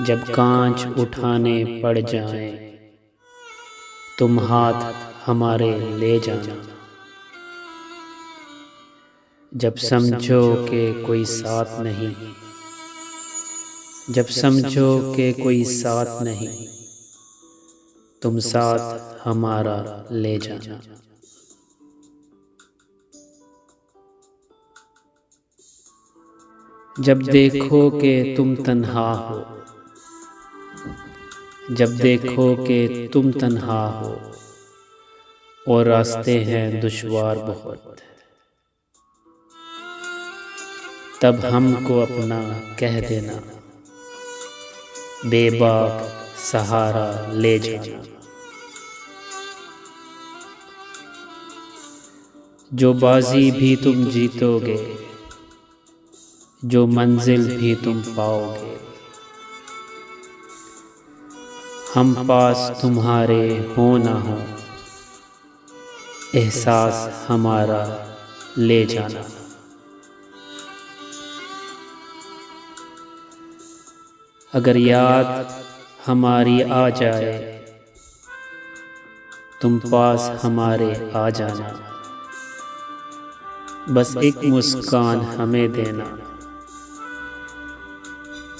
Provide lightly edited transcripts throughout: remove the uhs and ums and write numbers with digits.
जब कांच उठाने पड़ जाएं, तुम हाथ हमारे ले जाना। जब समझो कि कोई साथ नहीं, जब समझो कि कोई साथ नहीं, तुम साथ हमारा ले जाना। जब देखो कि तुम तन्हा हो, जब देखो कि तुम तन्हा हो और रास्ते हैं दुश्वार बहुत, तब हमको अपना कह देना, बेबाक सहारा ले जाना। जो बाजी भी तुम जीतोगे, जो मंजिल भी तुम पाओगे, हम पास तुम्हारे हो ना हो, एहसास हमारा ले जाना। अगर याद हमारी आ जाए, तुम पास हमारे आ जाना। बस एक मुस्कान हमें देना,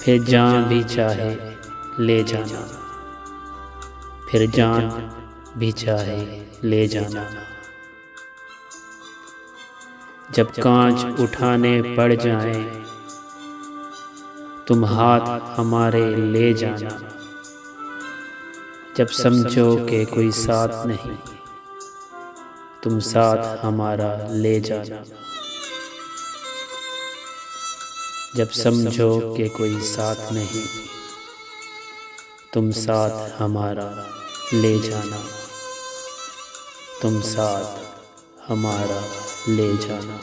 फिर जान भी चाहे ले जाना, फिर जान भी चाहे ले जाना। जब कांच उठाने पड़ जाएं, तुम हाथ हमारे ले जाना। जब समझो कि कोई साथ नहीं, तुम साथ हमारा ले जाना। जब समझो कि कोई साथ नहीं, तुम साथ हमारा ले जाना। तुम साथ हमारा ले जाना।